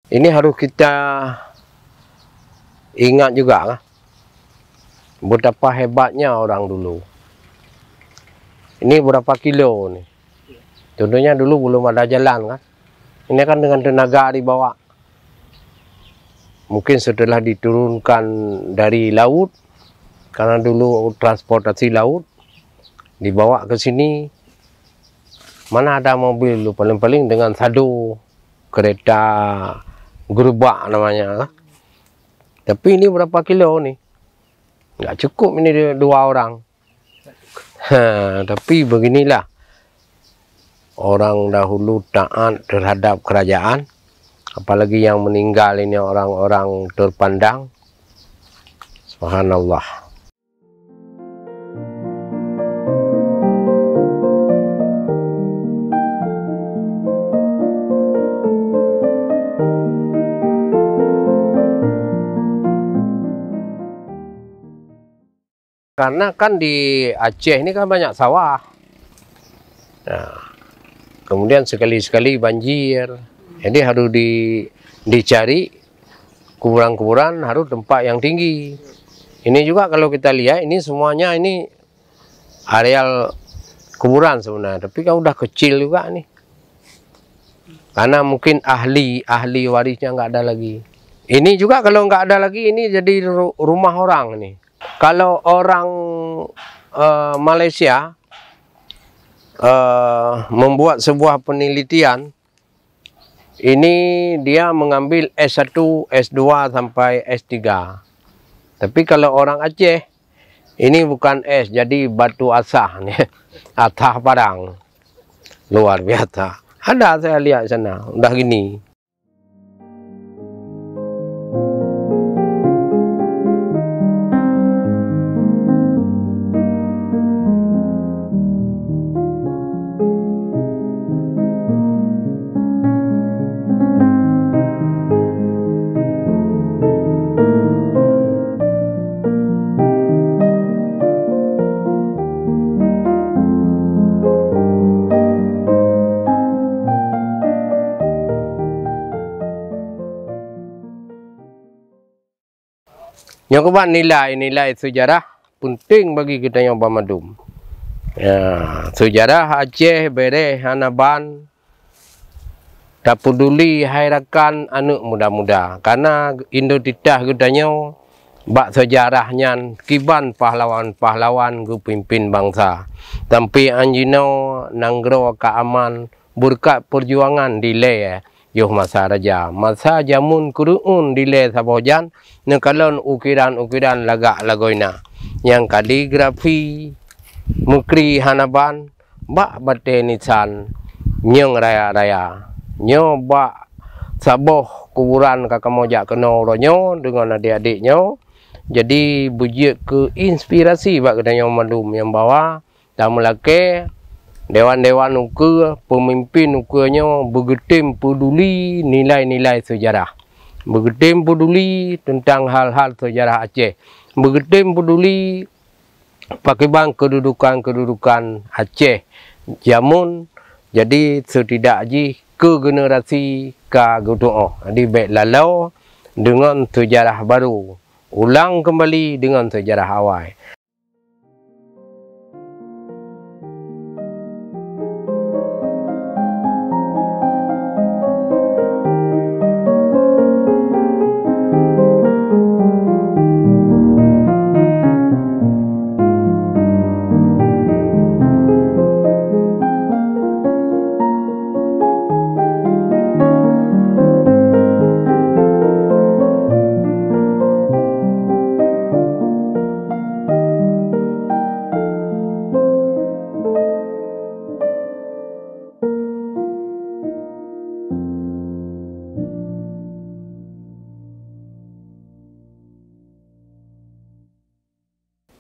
Ini harus kita ingat juga lah, betapa hebatnya orang dulu. Ini berapa kilo nih. Contohnya dulu belum ada jalan kan. Ini kan dengan tenaga dibawa. Mungkin setelah diturunkan dari laut, karena dulu transportasi laut, dibawa ke sini. Mana ada mobil, paling-paling dengan sado, kereta gerobak namanya. Tapi ini berapa kilo nih? Nggak cukup ini 2 orang. Tapi beginilah orang dahulu taat terhadap kerajaan. Apalagi yang meninggal ini orang-orang terpandang. Subhanallah. Karena kan di Aceh ini kan banyak sawah. Nah, kemudian sekali-sekali banjir. Jadi harus dicari kuburan-kuburan, harus tempat yang tinggi. Ini juga kalau kita lihat ini semuanya ini areal kuburan sebenarnya. Tapi kan udah kecil juga nih. Karena mungkin ahli warisnya nggak ada lagi. Ini juga kalau nggak ada lagi ini jadi rumah orang nih. Kalau orang Malaysia membuat sebuah penelitian, ini dia mengambil S1, S2 sampai S3. Tapi kalau orang Aceh, ini bukan S, jadi batu asah nih, atah Padang. Luar biasa. Ada saya lihat sana, udah gini. Nyoba nilai sejarah penting bagi kita yang Bamadum. Ya, sejarah Aceh bere hanaban tak peduli hairakan anu muda-muda. Karena Indotitah gudanya bak sejarahnya kiban pahlawan-pahlawan gu pimpin bangsa. Tampi anjino nanggro keaman berkat perjuangan dile yoh masa raja. Masa jamun kuruun dile sabojan nekalon ukiran-ukiran lagak lagoina. Yang kaligrafi mukri hanaban bak bate nisan nyong raya-raya. Nyo bak saboh kuburan kakamojak keno ronyo dengan adik-adiknya. Jadi bujik ke inspirasi bak kedanya malum yang bawa dan melake dewan-dewan ukur, pemimpin ukurnya bergetim peduli nilai-nilai sejarah. Bergetim peduli tentang hal-hal sejarah Aceh. Bergetim peduli pakiban kedudukan Aceh jamun. Jadi setidaknya ke generasi ke gudoh. Jadi baik lalau dengan sejarah baru. Ulang kembali dengan sejarah awal.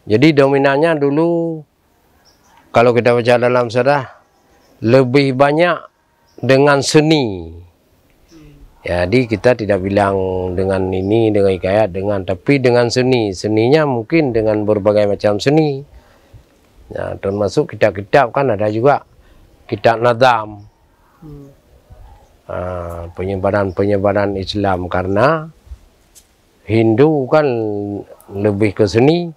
Jadi dominannya dulu kalau kita baca dalam sejarah lebih banyak dengan seni. Jadi kita tidak bilang dengan ini, dengan hikayat, tapi dengan seni. Seninya mungkin dengan berbagai macam seni. Ya, termasuk kitab-kitab kan ada juga kitab nadam. Penyebaran Islam karena Hindu kan lebih ke seni,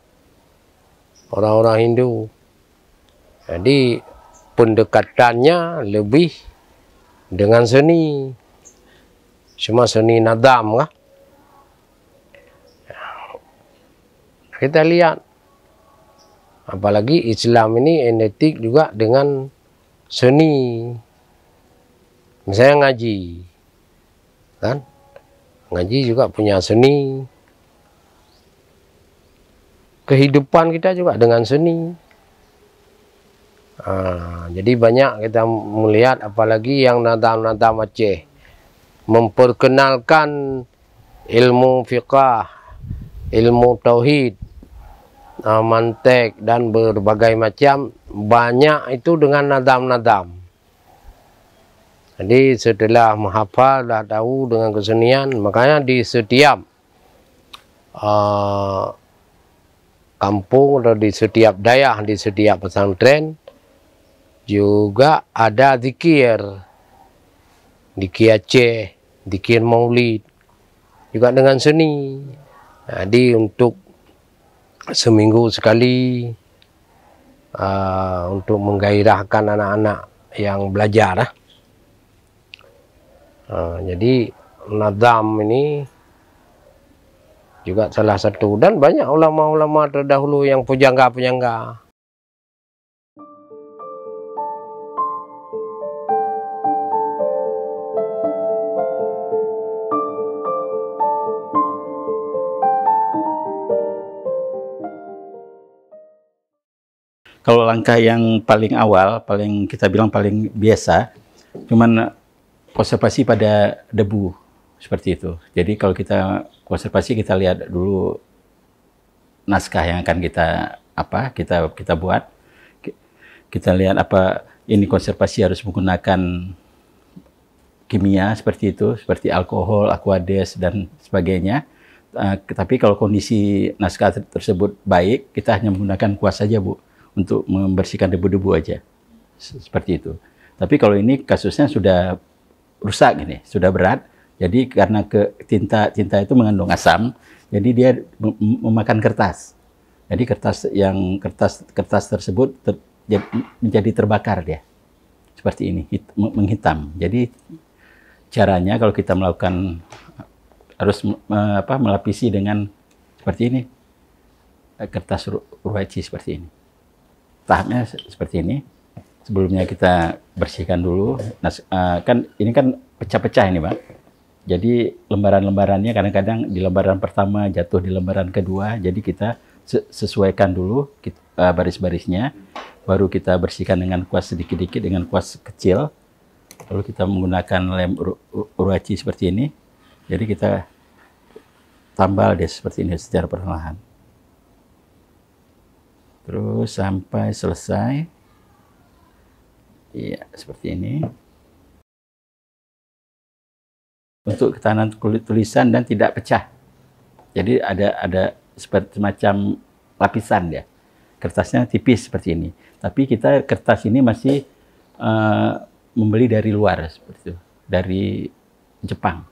orang-orang Hindu. Jadi pendekatannya lebih dengan seni. Cuma seni nadam kah? Kita lihat, apalagi Islam ini identik juga dengan seni. Misalnya ngaji, kan? Ngaji juga punya seni. Kehidupan kita juga dengan seni. Jadi banyak kita melihat, apalagi yang nadam-nadam Aceh, memperkenalkan ilmu fiqah, ilmu tauhid, mantek dan berbagai macam, banyak itu dengan nadam-nadam. Jadi setelah menghafal, dah tahu dengan kesenian, makanya di setiap kampung atau di setiap daerah, di setiap pesantren juga ada zikir, zikir Aceh, zikir Maulid, juga dengan seni. Jadi untuk seminggu sekali untuk menggairahkan anak-anak yang belajar. Jadi nadam ini juga salah satu, dan banyak ulama-ulama terdahulu yang pujangga-pujangga. Kalau langkah yang paling awal, paling kita bilang paling biasa, cuman konservasi pada debu seperti itu. Jadi kalau kita konservasi, kita lihat dulu naskah yang akan kita buat. Kita lihat apa ini konservasi harus menggunakan kimia seperti itu, seperti alkohol, aquades dan sebagainya. Tapi kalau kondisi naskah tersebut baik, kita hanya menggunakan kuas saja, Bu, untuk membersihkan debu-debu aja, seperti itu. Tapi kalau ini kasusnya sudah rusak, ini sudah berat. Jadi karena tinta itu mengandung asam, jadi dia memakan kertas. Jadi kertas tersebut menjadi terbakar dia, seperti ini, menghitam. Jadi caranya kalau kita melakukan harus melapisi dengan seperti ini, kertas ruwaci seperti ini. Tahapnya seperti ini. Sebelumnya kita bersihkan dulu. Kan ini kan pecah-pecah ini, Pak. Jadi lembaran-lembarannya kadang-kadang di lembaran pertama jatuh di lembaran kedua. Jadi kita sesuaikan dulu baris-barisnya. Baru kita bersihkan dengan kuas sedikit-sedikit, dengan kuas kecil. Lalu kita menggunakan lem uruaci seperti ini. Jadi kita tambal dia seperti ini secara perlahan. Terus sampai selesai. Iya, seperti ini. Untuk ketahanan tulisan dan tidak pecah. Jadi ada seperti semacam lapisan ya. Kertasnya tipis seperti ini. Tapi kita kertas ini masih membeli dari luar seperti itu. Dari Jepang.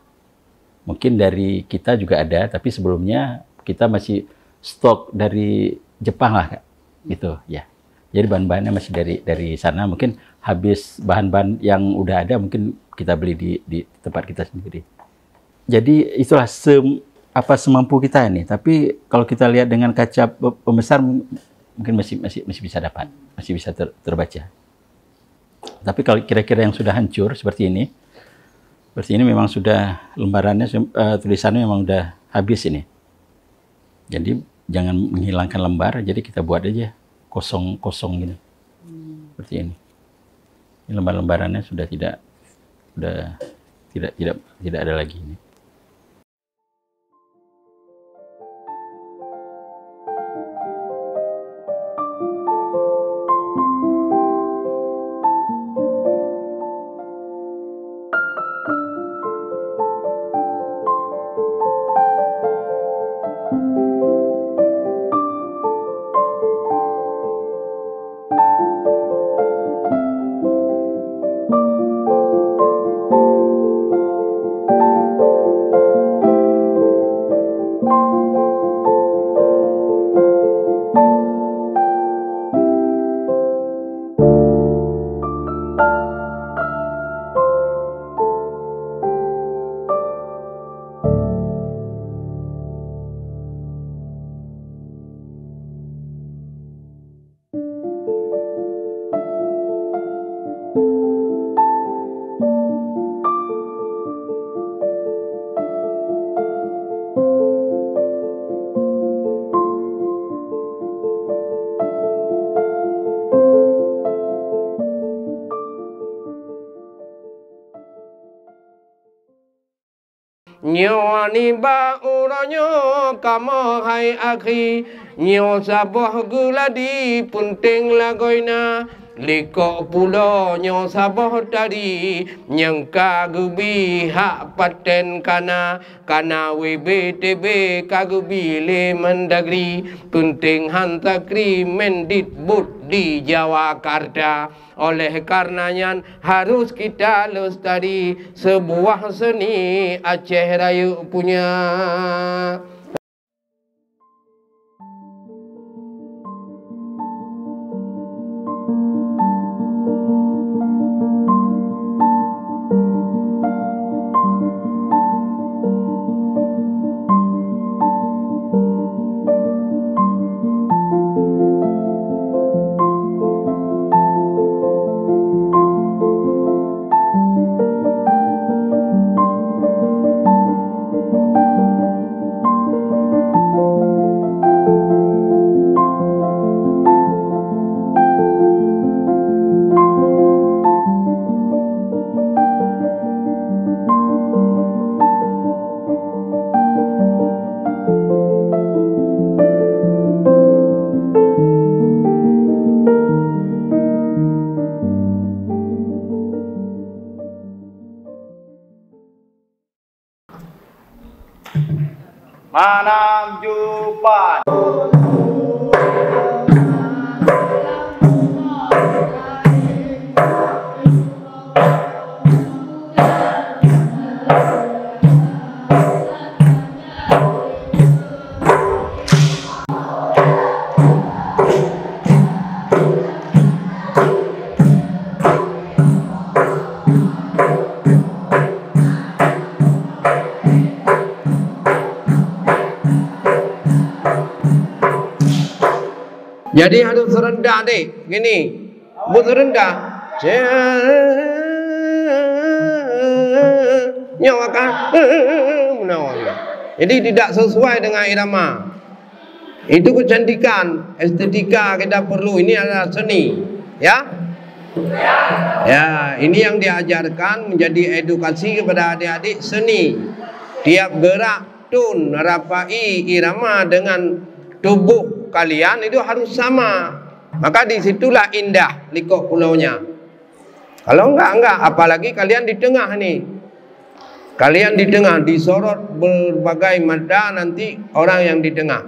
Mungkin dari kita juga ada, tapi sebelumnya kita masih stok dari Jepang lah, Kak. Gitu ya. Jadi bahan-bahannya masih dari sana. Mungkin habis bahan-bahan yang udah ada, mungkin kita beli di tempat kita sendiri. Jadi itulah semampu kita ini. Tapi kalau kita lihat dengan kaca pembesar, mungkin masih bisa dapat, masih bisa terbaca. Tapi kalau kira-kira yang sudah hancur seperti ini memang sudah lembarannya, tulisannya memang udah habis ini. Jadi jangan menghilangkan lembar, jadi kita buat aja kosong gini. Seperti ini. Ini lembar-lembarannya sudah tidak ada lagi ini. nyo ni ba uronyo kamo hai akhi nyo saboh guladi punting lagoina liko pulo nyo saboh tadi nyang kagubi hak paten kana WBTB kagubi le mendagri punting hantakri mendit but di Jawakarta. Oleh karenanya harus kita lestari sebuah seni Aceh Rayu punya. Manam Jupan. Jadi harus rendah dek, gini, but rendah. Nyawakan, jadi tidak sesuai dengan irama. Itu kecantikan, estetika kita perlu. Ini adalah seni, ya. Ya, ini yang diajarkan menjadi edukasi kepada adik-adik seni. Tiap gerak tun, rapai irama dengan tubuh kalian itu harus sama. Maka disitulah indah likok pulaunya. Kalau enggak, apalagi kalian di tengah nih. Kalian di tengah disorot berbagai mata nanti orang yang di tengah.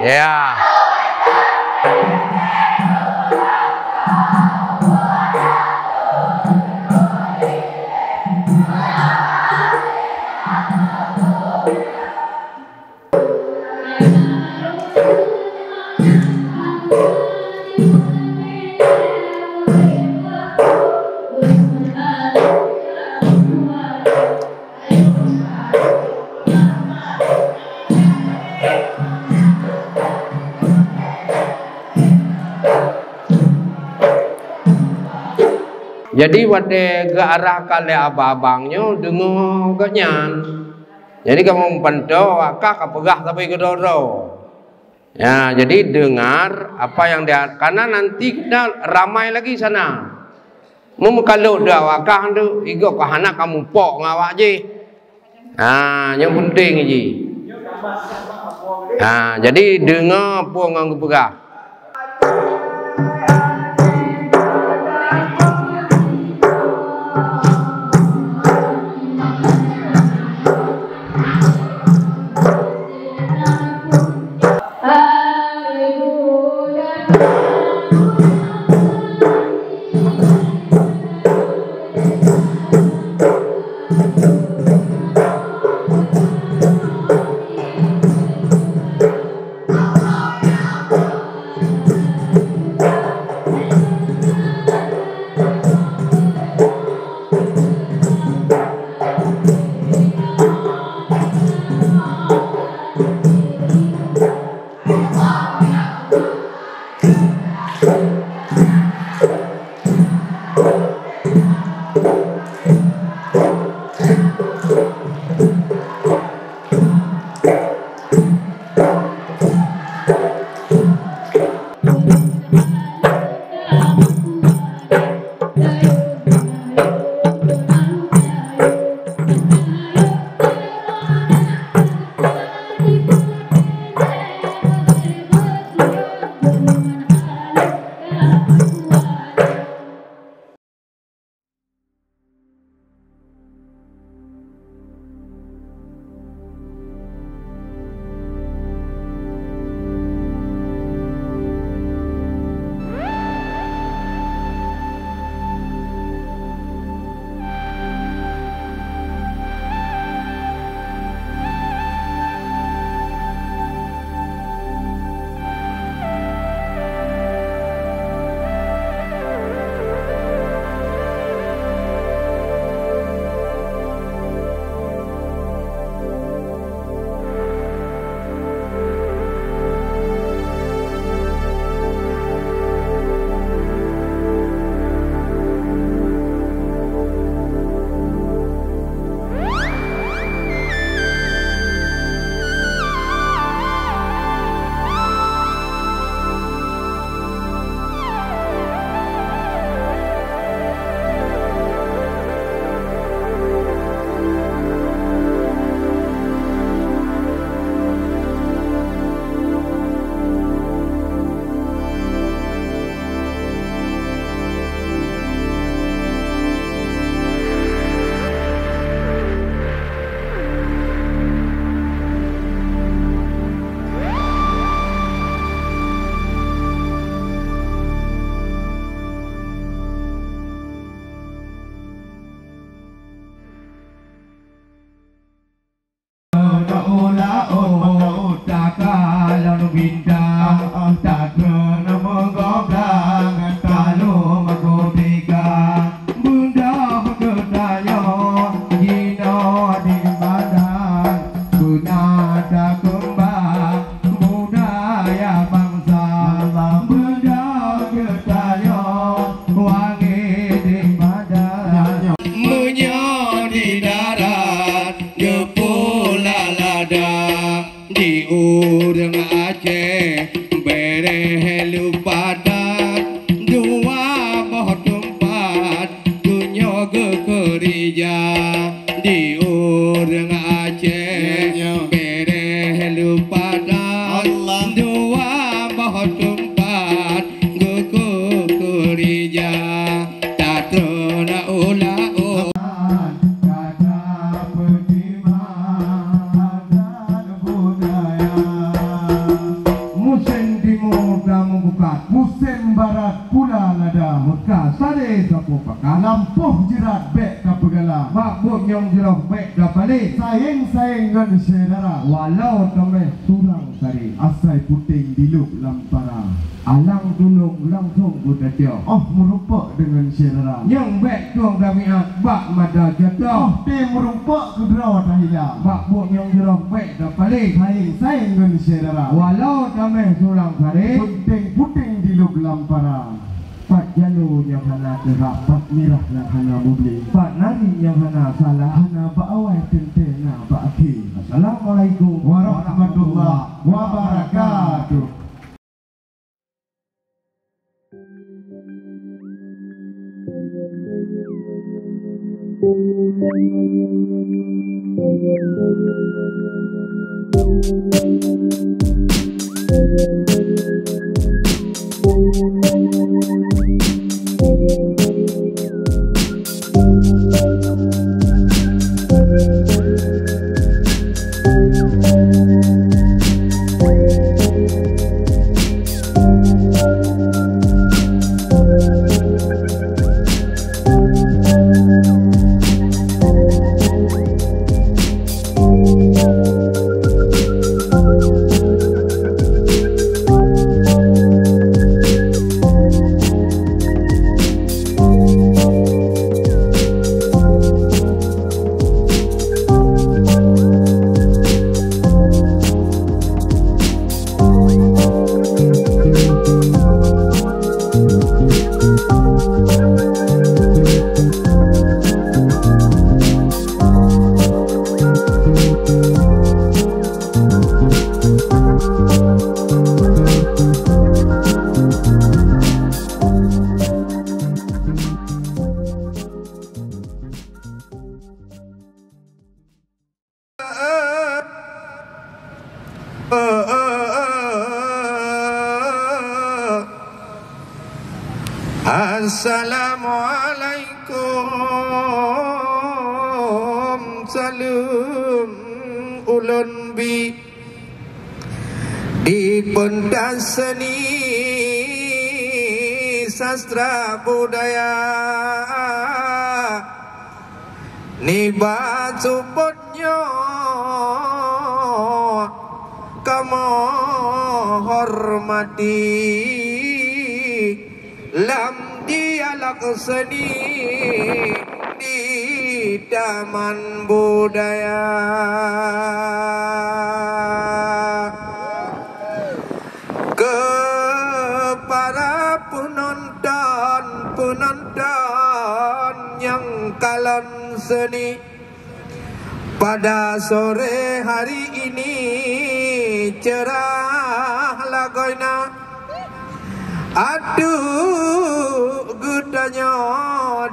Ya. Jadi wate ke arah kali abang-abangnya dengar kenyan. Jadi kamu pantau akak apegah tapi kedoro. Ya, jadi dengar apa yang dia, karena nanti kita ramai lagi sana. Kalau dah wakah tu igo kahana kamu pok ngawak je. Ah, yang penting je. Ah, jadi dengar puang nganggu pegah. indah tak kena menggoblang kalau magodika bunda kedaya gino di badan guna tak kembang budaya bangsa bunda kedaya wangi di badan menyo di darat gepula lada di urang Aceh bereh lupa dat dua boh tempat dunia gekerja di urang Aceh bereh lupa dat dua boh tempat gekerja tak terna ulah musim barat pula lada Mekah sare sapu pakah lampuh jerat bek kapegala makbuk nyong jerah bek dapale sayang-sayang ngan saudara walau tameh surang sari asai puting diluk lampara alang dulung langsung budatia merupak dengan saudara yang bek tuang damiat bak mada jatuh te merupak kudra tahila makbuk nyong jerah bek dapale sayang-sayang ngan saudara walau tameh surang sari puting diluk lampara Pak Jalo yang hana gerak Pak Mirah yang hana bubli Pak Nari yang hana salah hana Pak Awai tentena Pak Aki Assalamualaikum warahmatullahi wabarakatuh. Assalamualaikum salam ulun bi di pentas seni sastra budaya nibat suputnya kamu hormati lam dialog seni di taman budaya. Kepada penonton yang kalan seni pada sore hari ini cerah lagoina. Aduh gudanya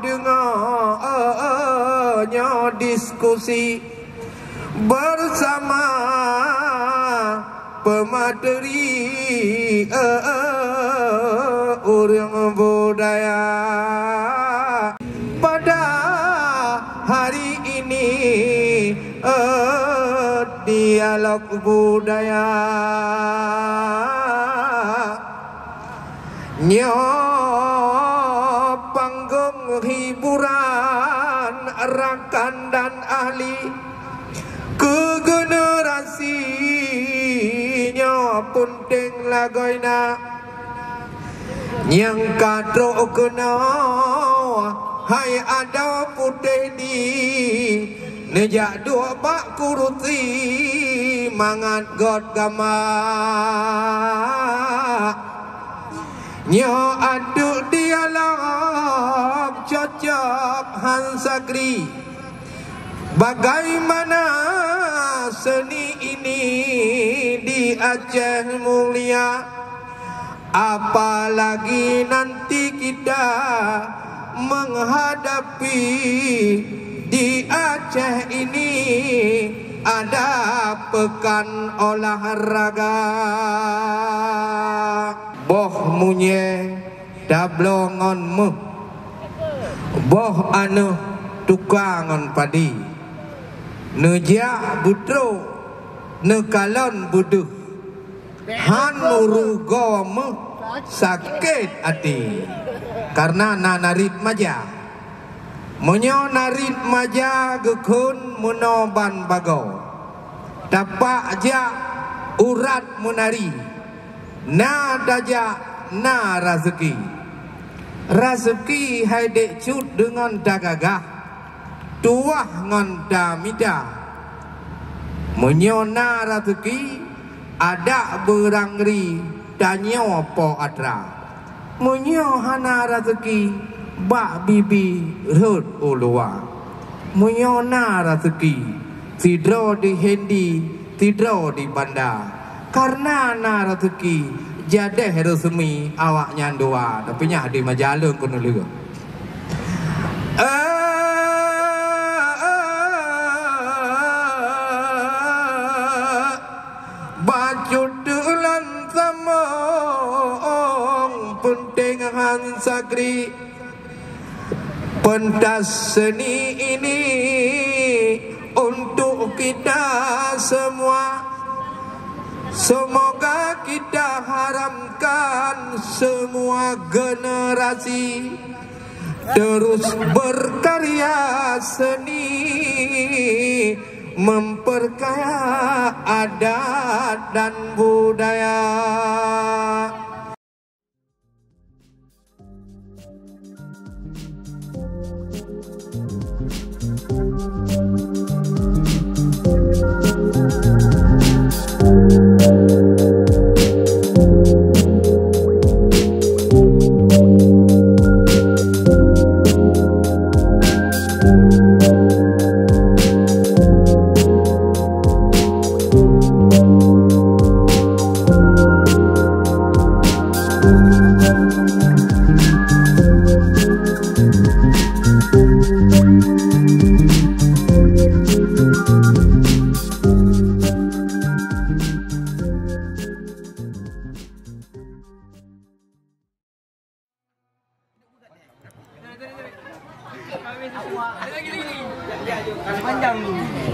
dengarnya diskusi bersama pemateri orang budaya. Pada hari ini dialog budaya panggung hiburan rakan dan ahli ke generasinya penting lagoina yang kadro kena hai ada putih di nejak dua bak kuruti mangat god gama nyo aduk dialog cocok hansagri bagaimana seni ini di Aceh mulia, apalagi nanti kita menghadapi di Aceh ini ada pekan olahraga. Boh munye dablongon mu, boh anu tukangon padi, nejak butro nekalon buduh, han murugo mu sakit hati karena narit maja. Munyo narit maja gekun munoban bago, tapak aja urat munari, na daja na rezeki. Rezeki hai dek cut dengan dagagah, tuah ngon damida. Munyo na rezeki ada berangri danyo po adra. Munyo hana rezeki bak bibi rut ulua. Munyo na rezeki tidro di hendi, tidro di bandar. Karena na rezeki jadeh resmi awak nyandua, tapi nya di majalung kono lho. Baju dulan samong penting hansagri. Pentas seni ini untuk kita semua. Semoga kita haramkan semua generasi terus berkarya seni, memperkaya adat dan budaya.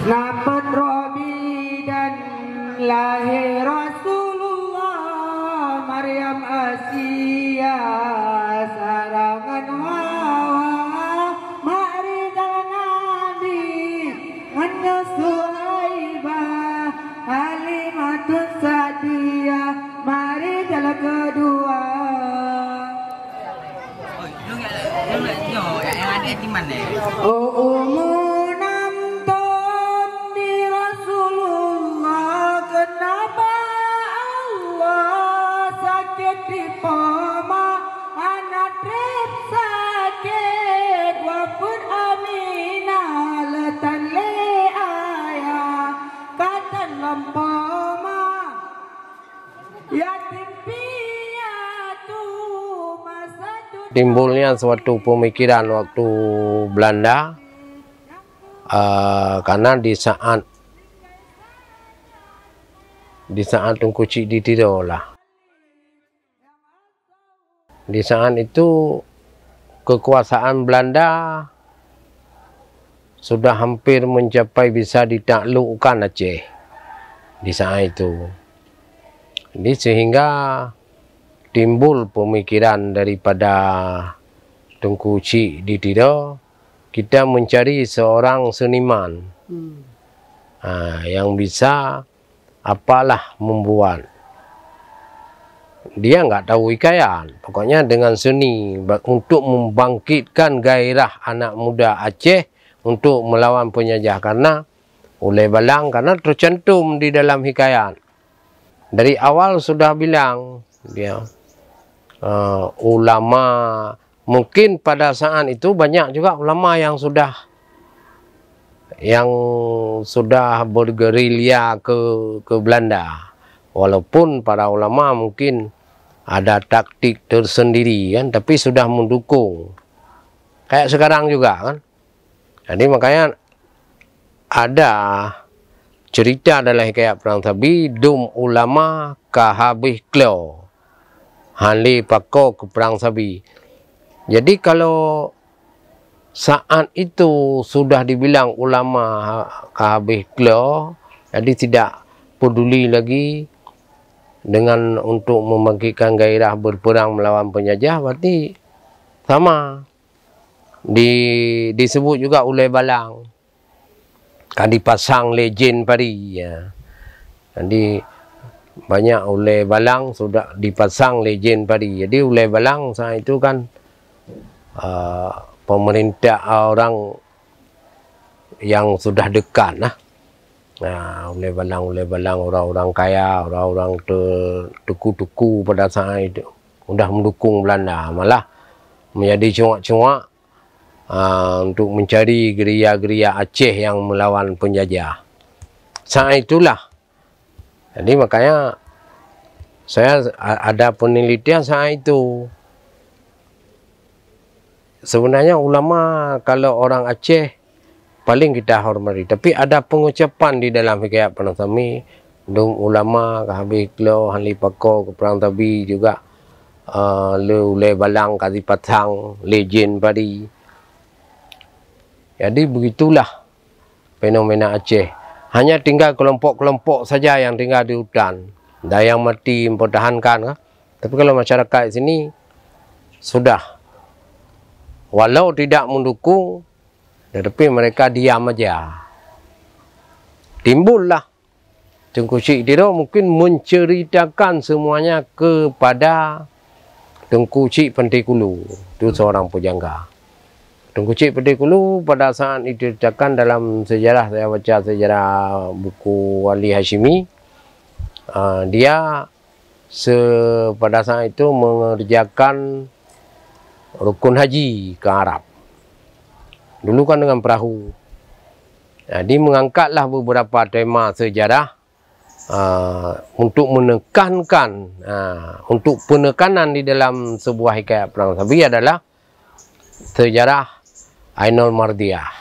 Lapan Robi dan lahir Rasulullah, Maryam Asia sarangan Hawa, mari jangan Nabi hanya Suhaibah, Halimatun Sa'diyah, mari jalan kedua. Yang ada di mana? Oh di Rasulullah, kenapa Allah sakit di poma, anak trip sakit, wapun Aminah letan le ayah, katan lempoma, yatim piatu masa tu. Timbulnya suatu pemikiran waktu Belanda, karena di saat Tungku Cik Ditiro lah. Di saat itu kekuasaan Belanda sudah hampir mencapai bisa ditaklukkan Aceh di saat itu. Jadi sehingga timbul pemikiran daripada Tungku Cik Ditiro, kita mencari seorang seniman yang bisa apalah membuat dia nggak tahu hikayat. Pokoknya dengan seni untuk membangkitkan gairah anak muda Aceh untuk melawan penjajah, karena Ulay Balang karena tercantum di dalam hikayat. Dari awal sudah bilang dia ulama, mungkin pada saat itu banyak juga ulama yang sudah bergerilya ke Belanda. Walaupun para ulama mungkin ada taktik tersendiri kan, tapi sudah mendukung. Kayak sekarang juga kan. Jadi makanya ada cerita dalam hikayat Perang Sabi, dum ulama kahabih kleo, hanli pako ke Perang Sabi. Jadi kalau saat itu sudah dibilang ulama kahabih kleo, jadi tidak peduli lagi dengan untuk membangkitkan gairah berperang melawan penjajah, berarti sama. Disebut juga Ulay Balang. Kan dipasang legend pari ya. Jadi banyak Ulay Balang sudah dipasang legend pari. Jadi Ulay Balang saat itu kan pemerintah orang yang sudah dekat lah. Nah, Ulay Balang orang-orang kaya, orang-orang tuku-tuku pada saat itu sudah mendukung Belanda, malah menjadi cuak-cuak untuk mencari gerilya-gerilya Aceh yang melawan penjajah. Saat itulah. Jadi makanya saya ada penelitian saat itu. Sebenarnya ulama kalau orang Aceh paling kita hormati. Tapi ada pengucapan di dalam hikayat Perang Sabi. Dum ulama kahabih klo hanli pako ke Perang Sabi juga. Ulay Balang kasi patang legend padi. Jadi begitulah fenomena Aceh. Hanya tinggal kelompok-kelompok saja yang tinggal di hutan. Dan yang mati mempertahankan. Kan? Tapi kalau masyarakat di sini sudah. Walau tidak mendukung, tetapi mereka diam aja. Timbullah Tengku Cik Tiro mungkin menceritakan semuanya kepada Tengku Cik Pentikulu. Itu seorang pujangga. Tengku Cik Pentikulu pada saat diceritakan dalam sejarah, saya baca sejarah buku Wali Hashimi, dia pada saat itu mengerjakan rukun haji ke Arab. Dulu kan dengan perahu. Jadi mengangkatlah beberapa tema sejarah untuk menekankan, untuk penekanan di dalam sebuah hikayat Perang Sabi adalah sejarah Ainul Mardiah.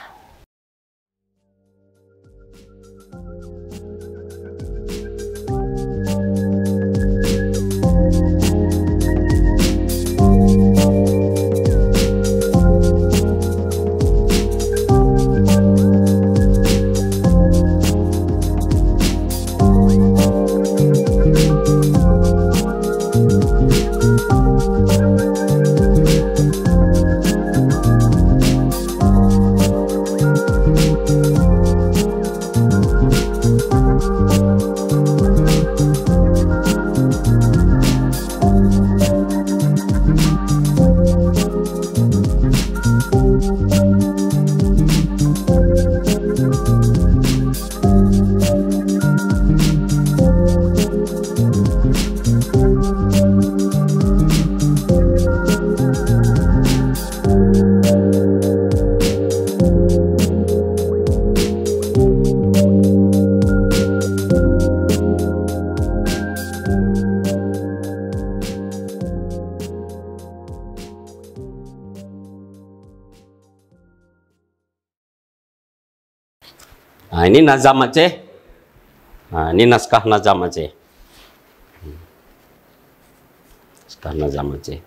Nah, ini Nazam Aceh. Nah, ini naskah Nazam Aceh. Naskah Nazam Aceh.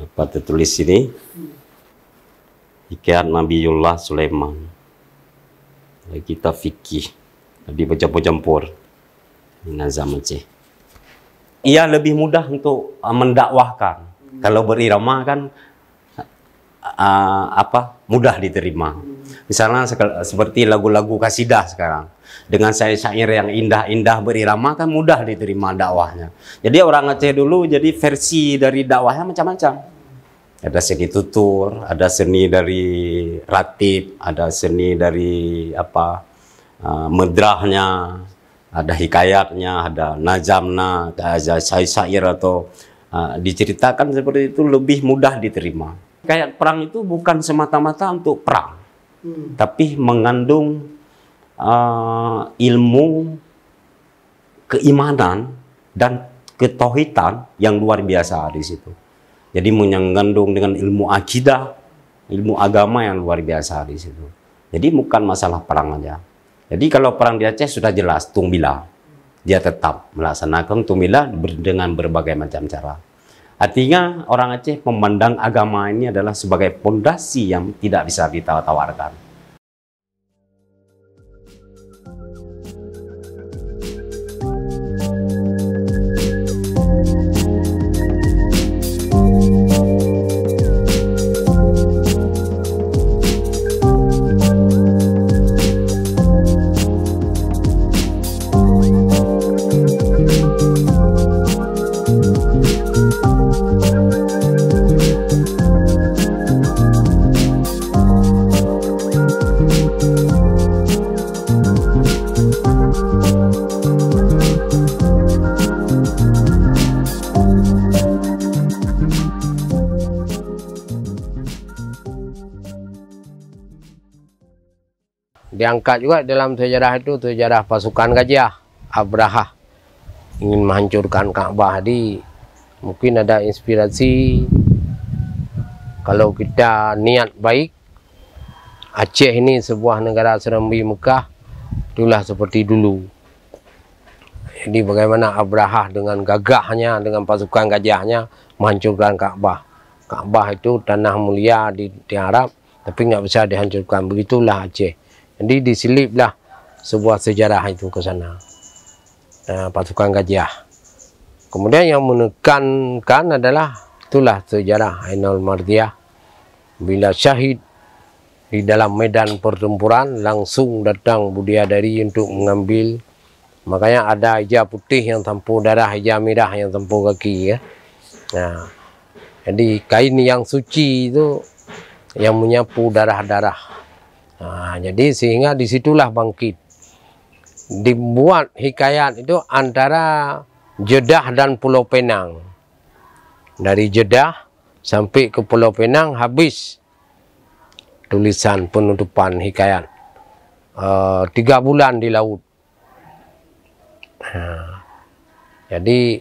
Apa tertulis ini? Hikayat Nabiullah Sulaiman. Kitab fikih. Jadi bercampur-campur. Ini Nazam Aceh. Ia lebih mudah untuk mendakwahkan. Kalau berirama kan mudah diterima. Misalnya seperti lagu-lagu kasidah sekarang. dengan syair yang indah-indah berirama kan mudah diterima dakwahnya. Jadi orang Aceh dulu jadi versi dari dakwahnya macam-macam. Ada seni tutur, ada seni dari ratib, ada seni dari medrahnya, ada hikayatnya, ada nazamna, ada syair atau diceritakan seperti itu lebih mudah diterima. Kayak perang itu bukan semata-mata untuk perang, tapi mengandung ilmu keimanan dan ketauhidan yang luar biasa di situ. Jadi mengandung dengan ilmu akidah, ilmu agama yang luar biasa di situ. Jadi bukan masalah perang aja. Jadi kalau perang di Aceh sudah jelas Tungbila, dia tetap melaksanakan Tungbila dengan berbagai macam cara. Artinya orang Aceh memandang agama ini adalah sebagai pondasi yang tidak bisa ditawar-tawarkan. Diangkat juga dalam sejarah itu, sejarah pasukan Gajah, Abrahah ingin menghancurkan Ka'bah. Jadi mungkin ada inspirasi, kalau kita niat baik, Aceh ini sebuah negara Serambi Mekah, itulah seperti dulu. Jadi bagaimana Abrahah dengan gagahnya, dengan pasukan gajahnya menghancurkan Ka'bah. Ka'bah itu tanah mulia di Arab, tapi nggak bisa dihancurkan. Begitulah Aceh. Jadi diseliplah sebuah sejarah itu ke sana, pasukan gajah. Kemudian yang menekankan adalah itulah sejarah Ainul Mardiyah. Bila syahid di dalam medan pertempuran, langsung datang Budiadari untuk mengambil. Makanya ada hijab putih yang tampur darah, hijab merah yang tampur kaki. Ya. Nah, jadi kain yang suci itu yang menyapu darah-darah. Jadi sehingga disitulah bangkit. Dibuat hikayat itu antara Jeddah dan Pulau Penang. Dari Jeddah sampai ke Pulau Penang habis tulisan penutupan hikayat. 3 bulan di laut. Jadi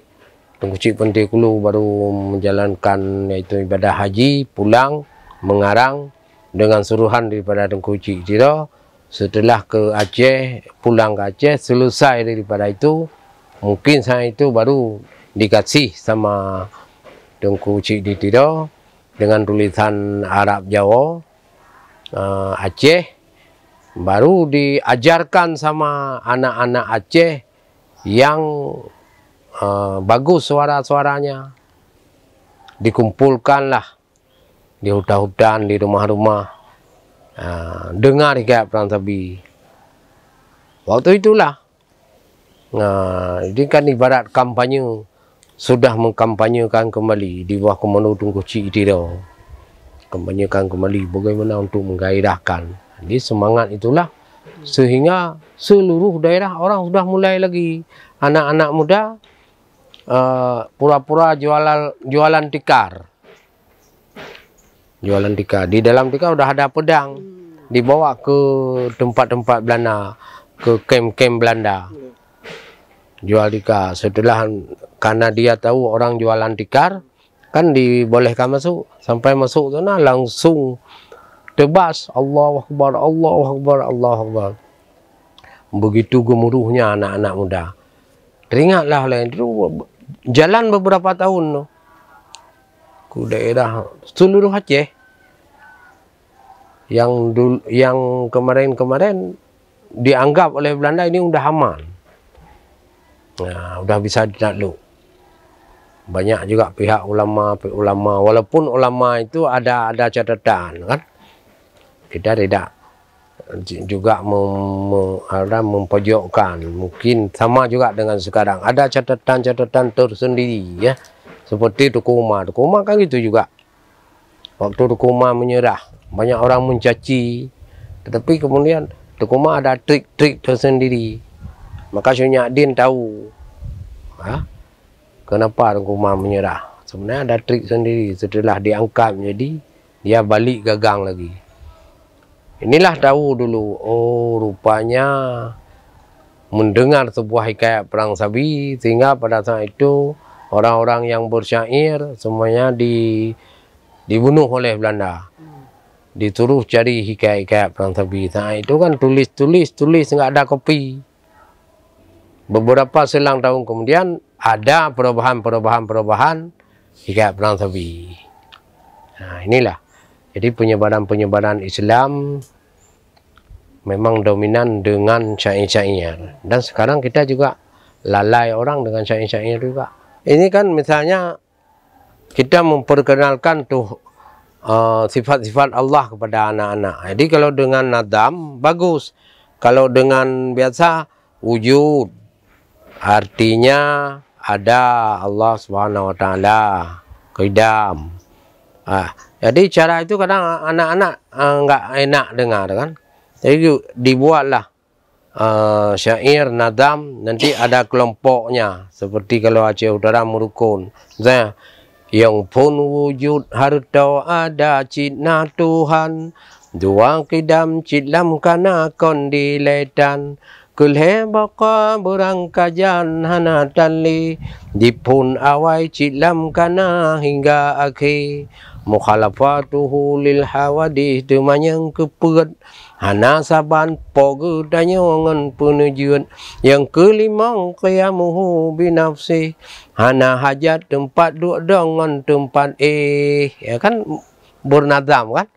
Tengku Cik Penting Kulu baru menjalankan yaitu ibadah haji, pulang mengarang dengan suruhan daripada Tengku Cik Tiro. Setelah ke Aceh, pulang ke Aceh, selesai daripada itu, mungkin saya itu baru dikasih sama Tengku Cik Tiro dengan tulisan Arab Jawa Aceh, baru diajarkan sama anak-anak Aceh yang bagus suara-suaranya. Dikumpulkanlah di hutan-hutan, di rumah-rumah, dengar hikayat Perang Sabi. Waktu itulah, ini kan ibarat kampanye, sudah mengkampanyekan kembali di bawah komando Tengku Cik Tiro. Kampanyekan kembali bagaimana untuk menggairahkan. Jadi semangat itulah sehingga seluruh daerah orang sudah mulai lagi, anak-anak muda pura-pura jualan tikar. Jualan tikar. Di dalam tikar sudah ada pedang. Dibawa ke tempat-tempat Belanda, ke kem-kem Belanda. Jual tikar. Setelah, karena dia tahu orang jualan tikar, kan dibolehkan masuk. Sampai masuk sana langsung tebas. Allahu Akbar, Allahu Akbar, Allahu Akbar. Begitu gemuruhnya anak-anak muda. Teringatlah lain itu jalan beberapa tahun ke daerah seluruh Aceh yang kemarin-kemarin dianggap oleh Belanda ini udah aman. Nah, udah bisa ditakluk. Banyak juga pihak ulama, walaupun ulama itu ada catatan kan. Kita tidak juga mempojokkan. Mungkin sama juga dengan sekarang. Ada catatan-catatan tersendiri ya. Seperti Tuku Umar. Tuku Umar kan gitu juga. Waktu Tuku Umar menyerah, banyak orang mencaci. Tetapi kemudian Tuku Umar ada trik-trik tersendiri. Maka Syunyadin tahu kenapa Tuku Umar menyerah. Sebenarnya ada trik sendiri. Setelah diangkat menjadi, dia balik gagang lagi. Inilah tahu dulu, oh rupanya mendengar sebuah hikayat perang Sabi, sehingga pada saat itu orang-orang yang bersyair semuanya dibunuh oleh Belanda. Disuruh cari hikayat-hikayat perang Sabi. Saat itu kan tulis, nggak ada kopi. Beberapa selang tahun kemudian ada perubahan hikayat perang Sabi. Nah inilah. Jadi penyebaran Islam memang dominan dengan syair-syair. Dan sekarang kita juga lalai orang dengan syair-syair juga. Ini kan misalnya kita memperkenalkan tuh sifat-sifat Allah kepada anak-anak. Jadi kalau dengan nadam bagus. Kalau dengan biasa wujud, artinya ada Allah Subhanahu Wa Taala, qidam. Jadi cara itu kadang anak-anak enggak enak dengar kan. Jadi dibuatlah syair nadam, nanti ada kelompoknya. Seperti kalau Aceh Utara merukun. Misalnya, yang pun wujud harta ada cina Tuhan, dua qidam cilam kana kondiletan. Kulhe baka berangkajan hana tali, dipun awai cilam kana hingga akhir. Mukhalafatuhu lil hawadih demanyang kepet, hana saban poge danyangan penujud. Yang kelima qiyamuhu binafsih, hana hajat tempat duk dengan tempat ya kan bernazam kan.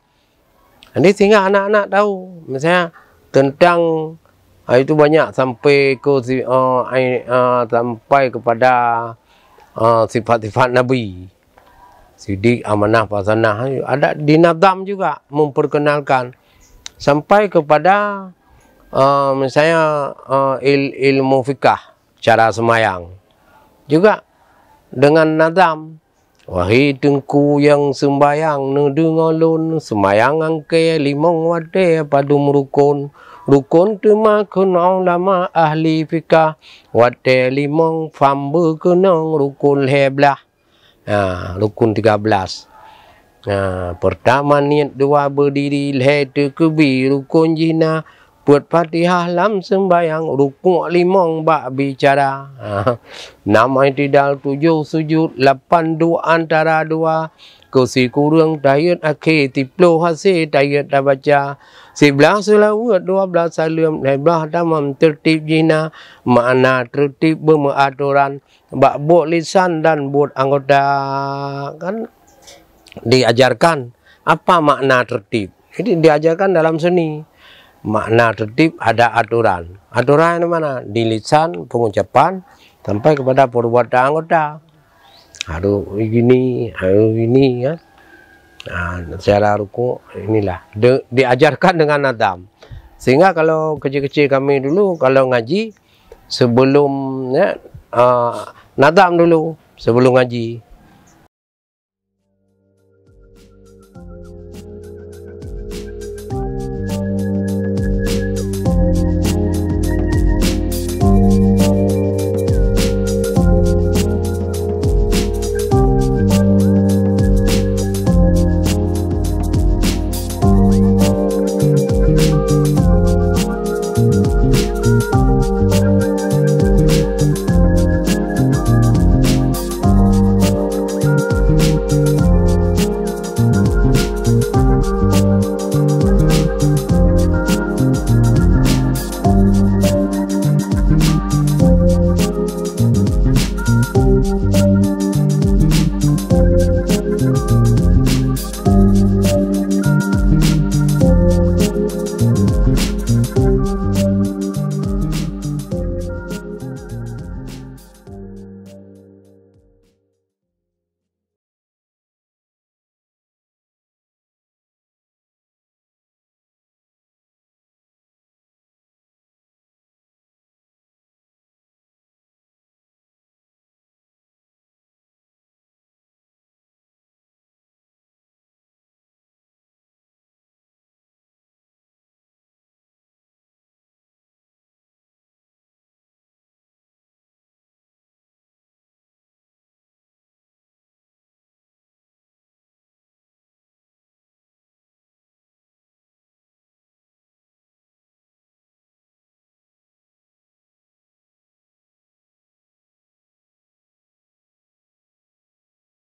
Jadi sehingga anak-anak tahu misalnya tentang itu banyak sampai ke sampai kepada sifat-sifat Nabi. Sidik, amanah, pasanah, ada di nadam juga memperkenalkan sampai kepada misalnya ilmu fikah, cara semayang juga dengan nadam. Wahai tengku yang sembayang nedengolun, semayang angke limong wate padum rukun. Rukun temakun ulama ahli fikah, wate limong fambe kenang rukun heblah. Rukun 13. Pertama niat, dua berdiri, leher kebi, rukun jina, buat Fatihah lam sembayang, rukun 5 bak bicara. 6 i'tidal, 7 sujud, 8 dua antara dua, kursi kurang tahiyat akhir, 10 hasil tahiyat dah baca, 11 selawat, 12 salam, 11 tamam tertib jina, makna tertib beraturan, bak buat lisan dan buat anggota kan diajarkan apa makna tertib. Jadi diajarkan dalam seni. Makna tertib ada aturan. Aturan mana? Di lisan, pengucapan sampai kepada perbuatan anggota. Harus begini, harus ini ya. Secara ruku inilah diajarkan dengan nadam. Sehingga kalau kecil-kecil kami dulu kalau ngaji sebelum ya, nadam dulu sebelum ngaji.